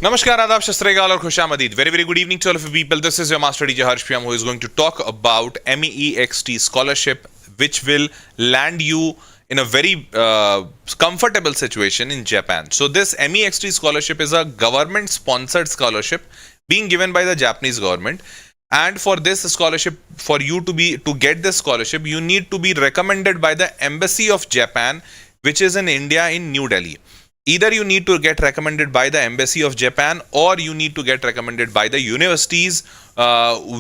Namaskar, Adab, Shastregal और खुशामदीद. Very good evening to all of you people. This is your master DJ Harsh Priyam, who is going to talk about MEXT scholarship, which will land you in a very comfortable situation in Japan. So this MEXT scholarship is a government-sponsored scholarship being given by the Japanese government. And for this scholarship, for you to get this scholarship, you need to be recommended by the Embassy of Japan, which is in India in New Delhi. Either you need to get recommended by the Embassy of Japan, or you need to get recommended by the universities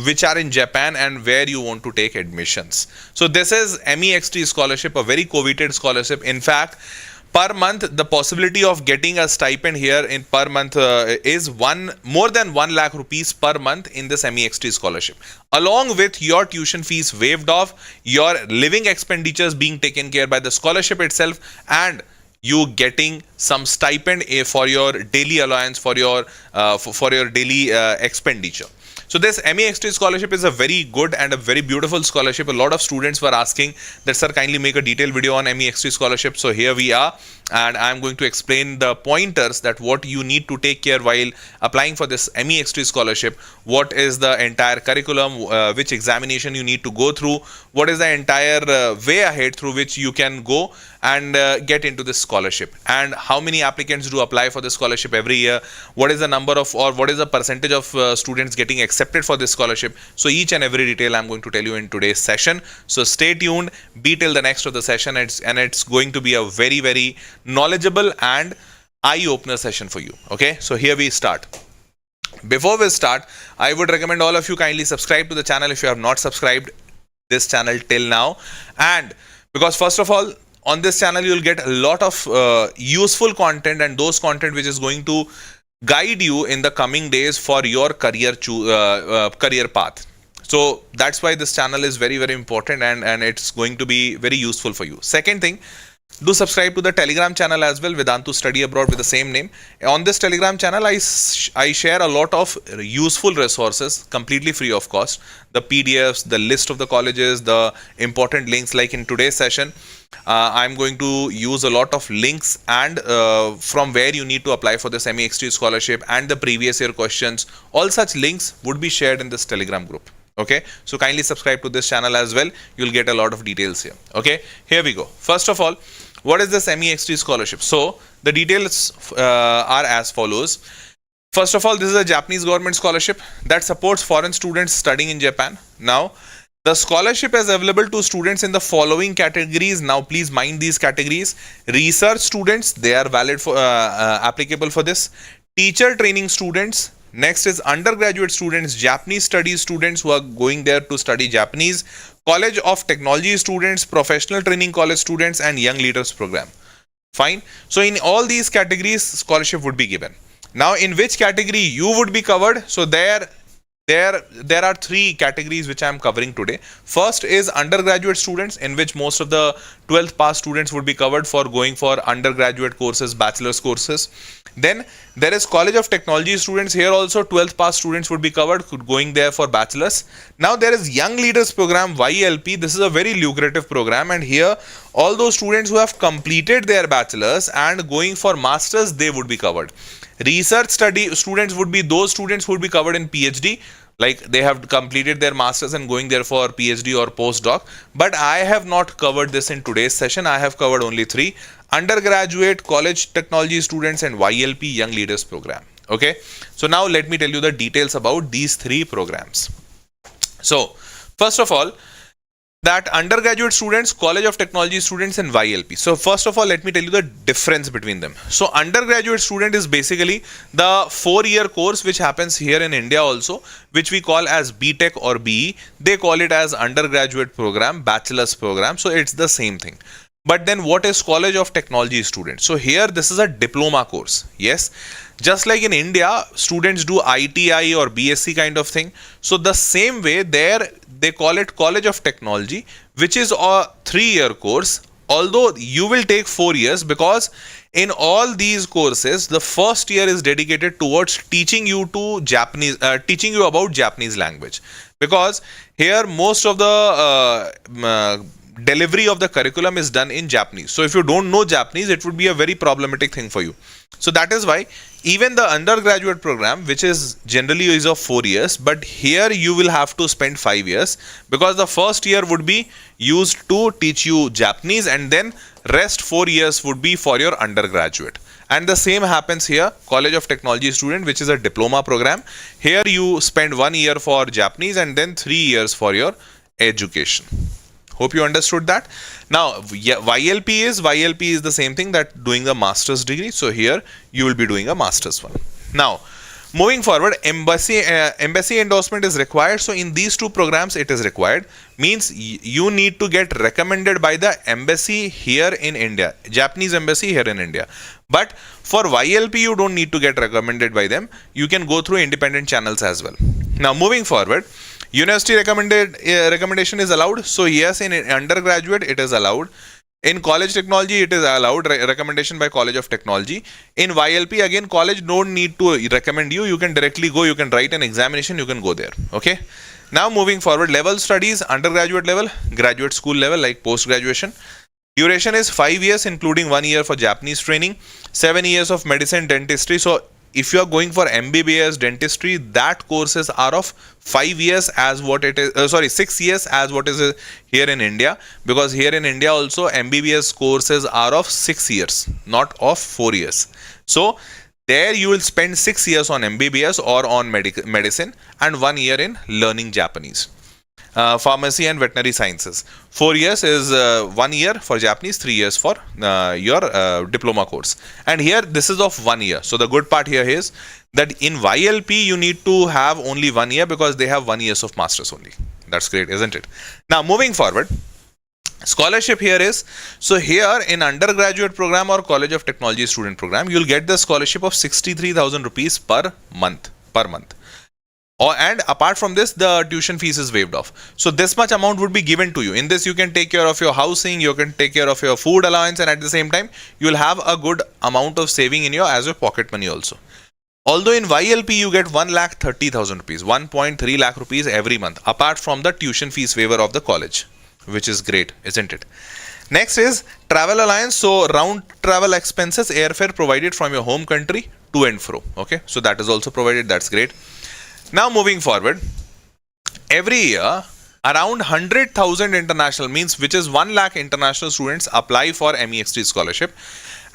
which are in Japan and where you want to take admissions. So this is MEXT scholarship, a very coveted scholarship. In fact, per month, the possibility of getting a stipend here in per month is more than 1 lakh rupees per month in this MEXT scholarship. Along with your tuition fees waived off, your living expenditures being taken care by the scholarship itself, and you getting some stipend for your daily allowance, for your daily expenditure. So this MEXT scholarship is a very good and a very beautiful scholarship. A lot of students were asking that, sir, kindly make a detailed video on MEXT scholarship. So here we are, and I'm going to explain the pointers that what you need to take care while applying for this MEXT scholarship. What is the entire curriculum, which examination you need to go through, what is the entire way ahead through which you can go and get into this scholarship, and how many applicants do apply for this scholarship every year, what is the number of, or what is the percentage of students getting accepted for this scholarship. So each and every detail I'm going to tell you in today's session. So stay tuned, be till the next of the session, and it's going to be a very knowledgeable and eye-opener session for you. Okay, so here we start. Before we start, I would recommend all of you kindly subscribe to the channel if you have not subscribed this channel till now. And because first of all, on this channel you'll get a lot of useful content, and those content which is going to guide you in the coming days for your career path. So that's why this channel is very important, and it's going to be very useful for you. Second thing, do subscribe to the Telegram channel as well, Vedantu Study Abroad, with the same name. On this Telegram channel, I share a lot of useful resources completely free of cost. The PDFs, the list of the colleges, the important links. Like in today's session, I'm going to use a lot of links and from where you need to apply for this MEXT scholarship and the previous year questions. All such links would be shared in this Telegram group. Okay, so kindly subscribe to this channel as well. You'll get a lot of details here. Okay, here we go. First of all, what is this MEXT scholarship? So the details are as follows. First of all, this is a Japanese government scholarship that supports foreign students studying in Japan. Now, the scholarship is available to students in the following categories. Now, please mind these categories. Research students, they are valid for applicable for this. Teacher training students. Next is undergraduate students, Japanese studies students who are going there to study Japanese, College of Technology students, professional training college students, and young leaders program. Fine. So in all these categories, scholarship would be given. Now, in which category you would be covered? So there are three categories which I am covering today. First is undergraduate students, in which most of the 12th pass students would be covered for going for undergraduate courses, bachelor's courses. Then there is College of Technology students. Here also 12th pass students would be covered, going there for bachelor's. Now there is Young Leaders Program, YLP. This is a very lucrative program, and here all those students who have completed their bachelor's and going for masters, they would be covered. Research study students would be those students who would be covered in PhD, like they have completed their masters and going there for PhD or postdoc. But I have not covered this in today's session. I have covered only three: undergraduate, college technology students, and YLP, Young Leaders Program. Okay, so now let me tell you the details about these three programs. So first of all, that undergraduate students, College of Technology students, and YLP. So first of all, let me tell you the difference between them. So undergraduate student is basically the 4-year course which happens here in India also, which we call as BTech or BE. They call it as undergraduate program, bachelor's program. So it's the same thing. But then what is College of Technology student? So here this is a diploma course. Yes. Just like in India, students do ITI or BSc kind of thing. So the same way there, they call it College of Technology, which is a 3-year course. Although you will take 4 years, because in all these courses, the first year is dedicated towards teaching you about Japanese language. Because here most of the delivery of the curriculum is done in Japanese. So if you don't know Japanese, it would be a very problematic thing for you. So that is why Even the undergraduate program, which is generally is of 4 years, but here you will have to spend 5 years, because the first year would be used to teach you Japanese, and then rest 4 years would be for your undergraduate. And the same happens here, College of Technology student, which is a diploma program. Here you spend 1 year for Japanese and then 3 years for your education. Hope you understood that. Now, YLP is the same thing that doing the master's degree. So here you will be doing a master's one. Now, moving forward, embassy endorsement is required. So in these two programs, it is required. Means you need to get recommended by the embassy here in India, Japanese embassy here in India. But for YLP, you don't need to get recommended by them. You can go through independent channels as well. Now, moving forward, university recommendation is allowed. So yes, in undergraduate it is allowed. In college technology it is allowed, recommendation by College of Technology. In YLP again, college don't need to recommend you. You can directly go. You can write an examination. You can go there. Okay. Now moving forward, level studies, undergraduate level, graduate school level like post graduation. Duration is 5 years, including 1 year for Japanese training, 7 years of medicine, dentistry. So if you are going for MBBS dentistry, that courses are of 5 years as what it is, 6 years as what is here in India, because here in India also MBBS courses are of 6 years, not of 4 years. So there you will spend 6 years on MBBS or on medicine and 1 year in learning Japanese. Pharmacy and veterinary sciences. 4 years is 1 year for Japanese, 3 years for your diploma course. And here this is of 1 year. So the good part here is that in YLP you need to have only 1 year, because they have 1 year of masters only. That's great, isn't it? Now moving forward, scholarship here is, so here in undergraduate program or College of Technology student program, you'll get the scholarship of 63,000 rupees per month. And apart from this, the tuition fees is waived off. So this much amount would be given to you. In this, you can take care of your housing, you can take care of your food allowance, and at the same time, you will have a good amount of saving in your as your pocket money also. Although in YLP, you get 1,30,000 rupees, 1.3 lakh rupees every month, apart from the tuition fees waiver of the college, which is great, isn't it? Next is travel allowance. So round travel expenses, airfare provided from your home country to and fro. Okay, so that is also provided. That's great. Now moving forward, every year around 100,000 international, means which is 1 lakh international students apply for MEXT scholarship,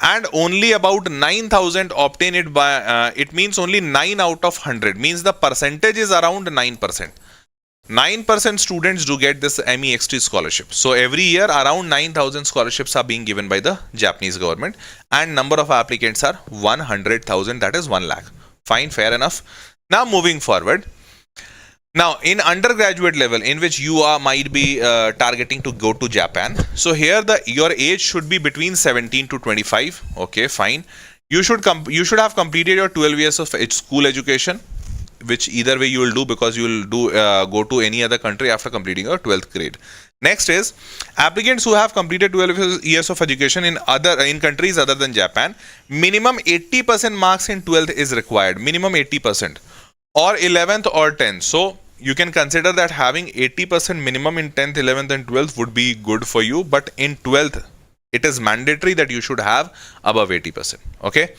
and only about 9,000 obtain it by, it means only 9 out of 100, means the percentage is around 9%. 9% students do get this MEXT scholarship. So every year around 9,000 scholarships are being given by the Japanese government, and number of applicants are 100,000, that is 1 lakh. Fine, fair enough. Now moving forward, now in undergraduate level, in which you might be targeting to go to Japan. So here your age should be between 17 to 25. Okay, fine. You should have completed your 12 years of school education, which either way you will do, because you will do go to any other country after completing your 12th grade. Next is applicants who have completed 12 years of education in countries other than Japan. Minimum 80% marks in 12th is required. Minimum 80%. Or 11th or 10th. So you can consider that having 80% minimum in 10th, 11th and 12th would be good for you. But in 12th, it is mandatory that you should have above 80%. Okay.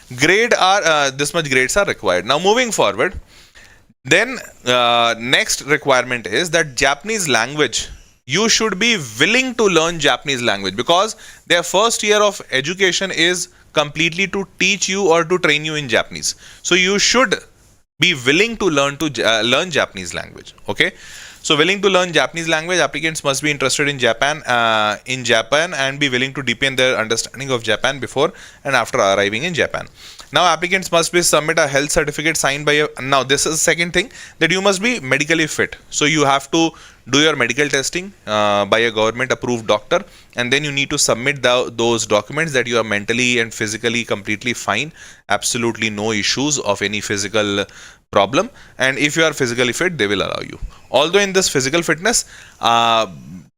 This much grades are required. Now moving forward, then next requirement is that Japanese language. You should be willing to learn Japanese language, because their first year of education is completely to teach you or to train you in Japanese. So you should be willing to learn Japanese language. Okay, so willing to learn Japanese language, applicants must be interested in Japan and be willing to deepen their understanding of Japan before and after arriving in Japan. Now applicants must submit a health certificate signed by now this is the second thing, that you must be medically fit. So you have to do your medical testing by a government approved doctor, and then you need to submit those documents that you are mentally and physically completely fine, absolutely no issues of any physical problem, and if you are physically fit, they will allow you. Although in this physical fitness,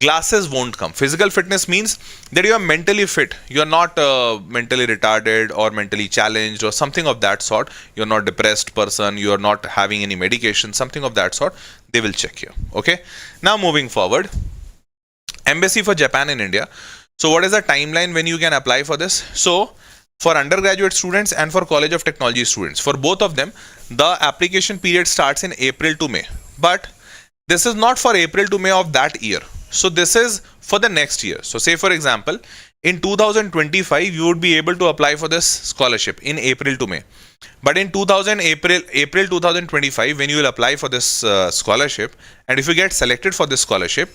glasses won't come. Physical fitness means that you are mentally fit. You are not mentally retarded or mentally challenged or something of that sort. You are not depressed person. You are not having any medication, something of that sort. They will check you. Okay. Now moving forward, embassy for Japan in India. So what is the timeline when you can apply for this? So for undergraduate students and for College of Technology students. For both of them, the application period starts in April to May. But this is not for April to May of that year. So this is for the next year. So say for example, in 2025, you would be able to apply for this scholarship in April to May. But in April 2025, when you will apply for this scholarship, and if you get selected for this scholarship,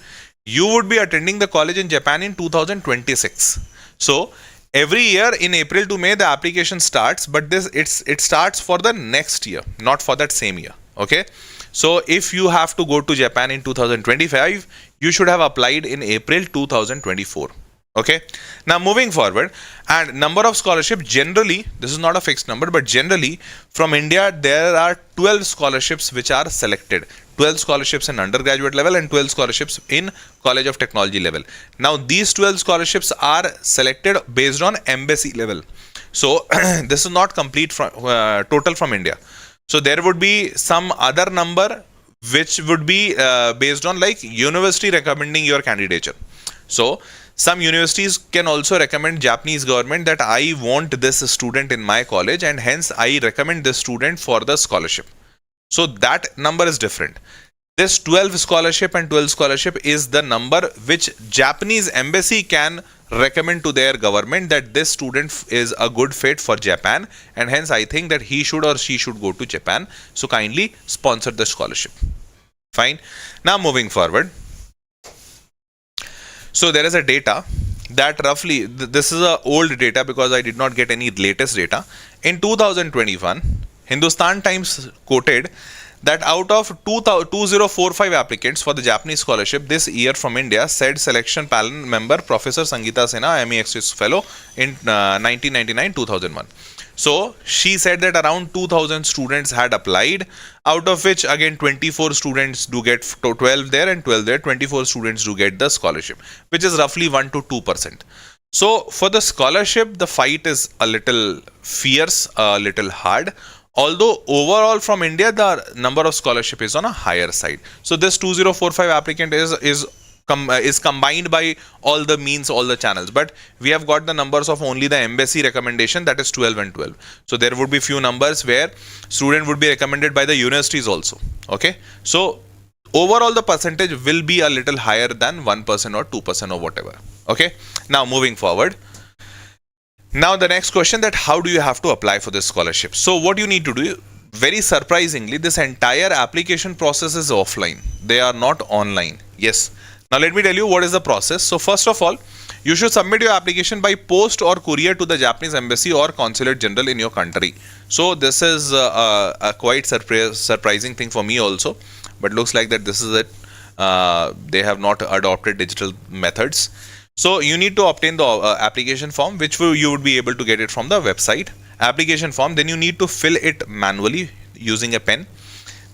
you would be attending the college in Japan in 2026. So every year in April to May, the application starts, but it starts for the next year, not for that same year. Okay. So if you have to go to Japan in 2025, you should have applied in April 2024. Okay. Now moving forward, and number of scholarship, generally, this is not a fixed number, but generally from India, there are 12 scholarships which are selected. 12 scholarships in undergraduate level and 12 scholarships in College of Technology level. Now these 12 scholarships are selected based on embassy level. So this is not complete from total from India. So there would be some other number which would be based on like university recommending your candidature. So some universities can also recommend Japanese government that I want this student in my college and hence I recommend this student for the scholarship. So that number is different. This 12 scholarship and 12 scholarship is the number which Japanese embassy can recommend to their government that this student is a good fit for Japan and hence I think that he should or she should go to Japan. So kindly sponsor the scholarship. Fine. Now moving forward. So there is a data that roughly, this is a old data because I did not get any latest data. In 2021, Hindustan Times quoted that out of 2045 applicants for the Japanese scholarship this year from India, said selection panel member Professor Sangeeta Sinha, MEXT fellow in 1999-2001. So she said that around 2000 students had applied, out of which again 24 students do get 12 there and 12 there, 24 students do get the scholarship, which is roughly 1 to 2%. So for the scholarship, the fight is a little fierce, a little hard. Although overall from India, the number of scholarship is on a higher side. So this 2045 applicant is combined by all the means, all the channels. But we have got the numbers of only the embassy recommendation, that is 12 and 12. So there would be few numbers where student would be recommended by the universities also. Okay. So overall the percentage will be a little higher than 1% or 2% or whatever. Okay. Now moving forward. Now the next question, that how do you have to apply for this scholarship? So what you need to do, very surprisingly, this entire application process is offline. They are not online. Yes. Now let me tell you what is the process. So first of all, you should submit your application by post or courier to the Japanese embassy or consulate general in your country. So this is a quite surprising thing for me also, but looks like that this is it. They have not adopted digital methods. So you need to obtain the application form, which you would be able to get it from the website. Application form, then you need to fill it manually using a pen.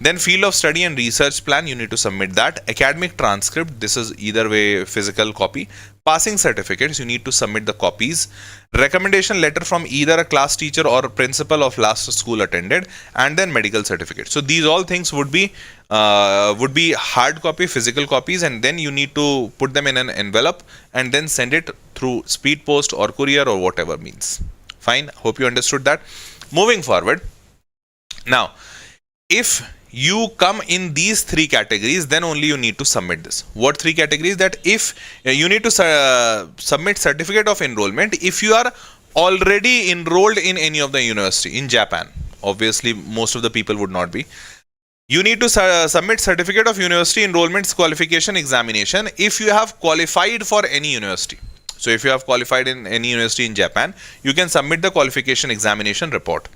Then field of study and research plan, you need to submit that. Academic transcript, this is either way physical copy. Passing certificates, you need to submit the copies. Recommendation letter from either a class teacher or a principal of last school attended, and then medical certificate. So these all things would be hard copy, physical copies, and then you need to put them in an envelope and then send it through speed post or courier or whatever means. Fine. Hope you understood that. Moving forward. Now, if you come in these three categories, then only you need to submit this. What three categories? That if you need to submit certificate of enrollment if you are already enrolled in any of the university in Japan. Obviously, most of the people would not be. You need to submit certificate of university enrollment qualification examination if you have qualified for any university. So if you have qualified in any university in Japan, you can submit the qualification examination report.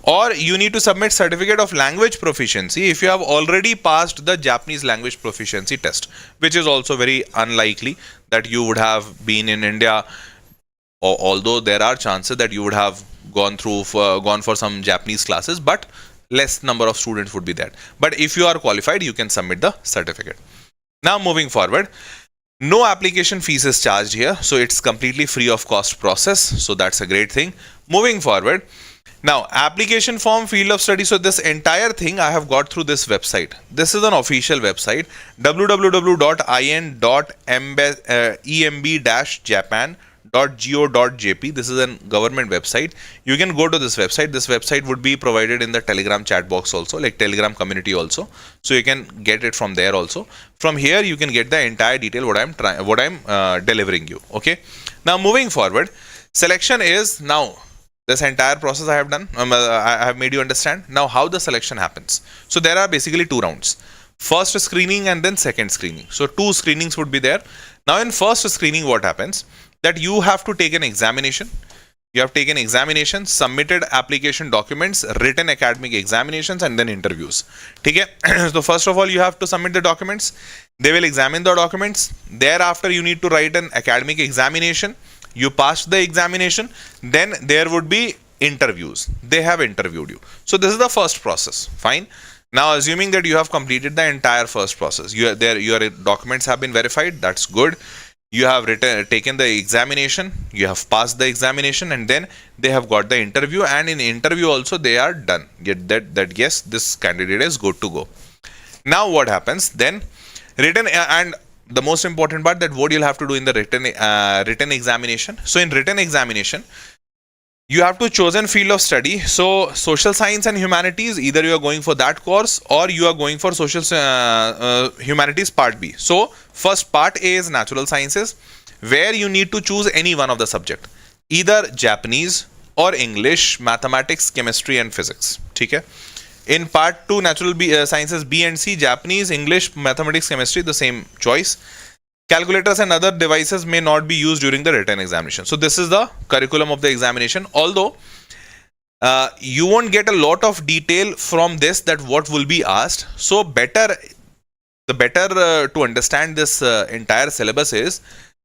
Or you need to submit certificate of language proficiency if you have already passed the Japanese language proficiency test, which is also very unlikely that you would have been in India, although there are chances that you would have gone for some Japanese classes, but less number of students would be there. But if you are qualified, you can submit the certificate. Now moving forward. No application fees is charged here, so it's completely free of cost process. So that's a great thing. Moving forward. Now, application form, field of study. So this entire thing I have got through this website. This is an official website, www.in.emb-japan.go .go.jp. This is a government website. You can go to this website. This website would be provided in the Telegram chat box also, like Telegram community also. So you can get it from there also. From here you can get the entire detail what I'm delivering you. Okay. Now moving forward, selection is now this entire process I have done. I have made you understand now how the selection happens. So there are basically two rounds. First screening and then second screening. So two screenings would be there. Now in first screening, what happens that you have to take an examination. You have taken examination, submitted application documents, written academic examinations, and then interviews. Okay. So first of all, you have to submit the documents. They will examine the documents. Thereafter, you need to write an academic examination. You passed the examination. Then there would be interviews. They have interviewed you. So this is the first process. Fine. Now, assuming that you have completed the entire first process, your documents have been verified. That's good. You have taken the examination, you have passed the examination, and then they have got the interview, and in interview also they are done. Get that yes, this candidate is good to go. Now what happens then? Written, and the most important part, that what you'll have to do in the written examination. So in written examination, you have to chosen field of study. So social science and humanities, either you are going for that course or you are going for social humanities part B. So first part A is natural sciences, where you need to choose any one of the subject, either Japanese or English, mathematics, chemistry and physics. Okay. In part 2, natural sciences B and C, Japanese, English, mathematics, chemistry, the same choice. Calculators and other devices may not be used during the written examination. So this is the curriculum of the examination. Although you won't get a lot of detail from this, that what will be asked. So the better to understand this entire syllabus is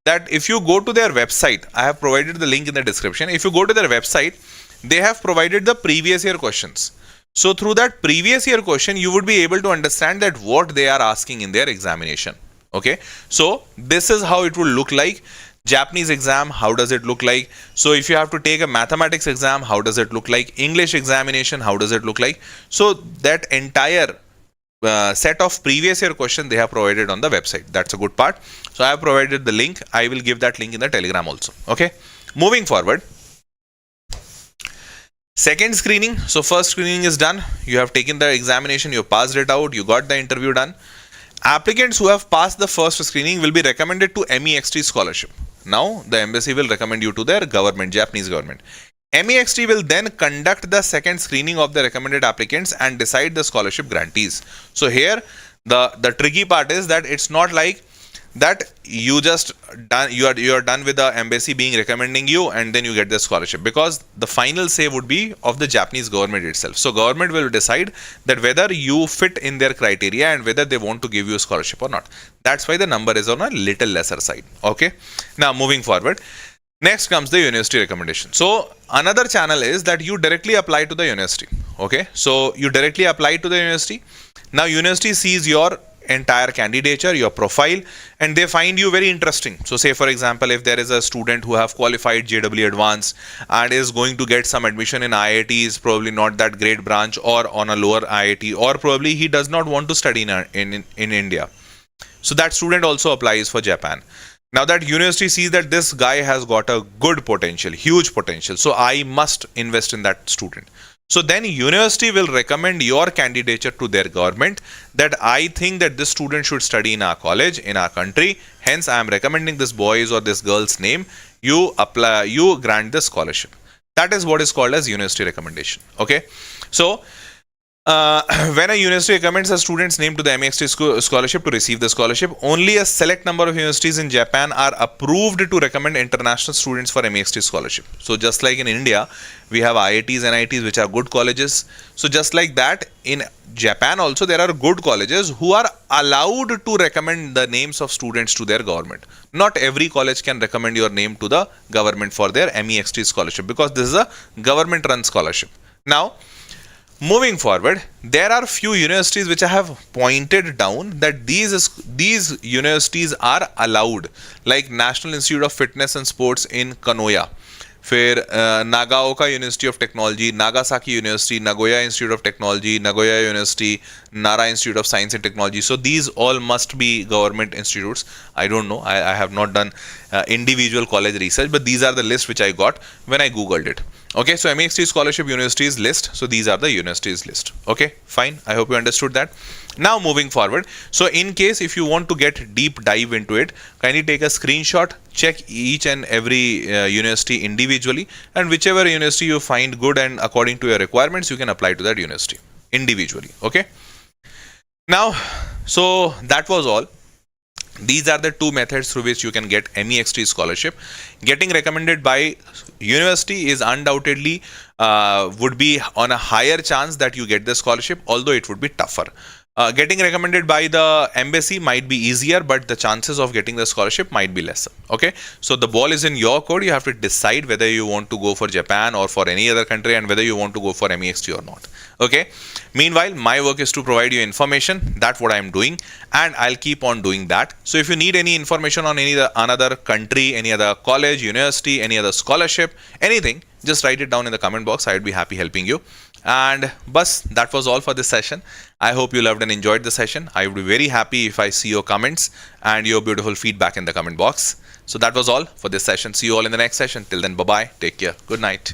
that if you go to their website, I have provided the link in the description. If you go to their website, they have provided the previous year questions. So through that previous year question, you would be able to understand that what they are asking in their examination. Okay, so this is how it will look like. Japanese exam, how does it look like? So if you have to take a mathematics exam, how does it look like? English examination, how does it look like? So that entire set of previous year question they have provided on the website. That's a good part. So I have provided the link. I will give that link in the Telegram also. Okay, moving forward. Second screening. So first screening is done. You have taken the examination, you passed it out, you got the interview done. Applicants who have passed the first screening will be recommended to MEXT scholarship. Now the embassy will recommend you to their government, Japanese government. MEXT will then conduct the second screening of the recommended applicants and decide the scholarship grantees. So here the tricky part is that it's not like that you just done, you are done with the embassy being recommending you and then you get the scholarship, because the final say would be of the Japanese government itself. So government will decide that whether you fit in their criteria and whether they want to give you a scholarship or not. That's why the number is on a little lesser side. Okay, now moving forward, next comes the university recommendation. So another channel is that you directly apply to the university. Okay, so you directly apply to the university. Now university sees your entire candidature, your profile, and they find you very interesting. So say for example, if there is a student who have qualified JEE Advanced and is going to get some admission in IITs, probably not that great branch or on a lower IIT, or probably he does not want to study in India. So that student also applies for Japan. Now that university sees that this guy has got a good potential, huge potential, so I must invest in that student. So then university will recommend your candidature to their government that I think that this student should study in our college, in our country. Hence, I am recommending this boy's or this girl's name. You apply, you grant the scholarship. That is what is called as university recommendation. Okay. So when a university recommends a student's name to the MEXT scholarship to receive the scholarship, only a select number of universities in Japan are approved to recommend international students for MEXT scholarship. So just like in India, we have IITs and IITs which are good colleges. So just like that, in Japan also there are good colleges who are allowed to recommend the names of students to their government. Not every college can recommend your name to the government for their MEXT scholarship, because this is a government run scholarship. Now, moving forward, there are few universities which I have pointed down that these universities are allowed, like National Institute of Fitness and Sports in Kanoya, फिर Nagaoka University of Technology, Nagasaki University, Nagoya Institute of Technology, Nagoya University, Nara Institute of Science and Technology. So these all must be government institutes. I don't know. I have not done individual college research, but these are the list which I got when I googled it. Okay, so MEXT Scholarship Universities list. So these are the universities list. Okay, fine. I hope you understood that. Now moving forward. So in case if you want to get deep dive into it, kindly take a screenshot, check each and every university individually, and whichever university you find good and according to your requirements, you can apply to that university individually. Okay. Now, so that was all. These are the two methods through which you can get MEXT scholarship. Getting recommended by university is undoubtedly would be on a higher chance that you get the scholarship, although it would be tougher. Getting recommended by the embassy might be easier, but the chances of getting the scholarship might be lesser. Okay, so the ball is in your court. You have to decide whether you want to go for Japan or for any other country, and whether you want to go for MEXT or not. Okay, meanwhile, my work is to provide you information. That's what I'm doing, and I'll keep on doing that. So if you need any information on another country, any other college, university, any other scholarship, anything, just write it down in the comment box. I would be happy helping you. And bus, that was all for this session. I hope you loved and enjoyed the session. I would be very happy if I see your comments and your beautiful feedback in the comment box. So that was all for this session. See you all in the next session. Till then, bye-bye. Take care. Good night.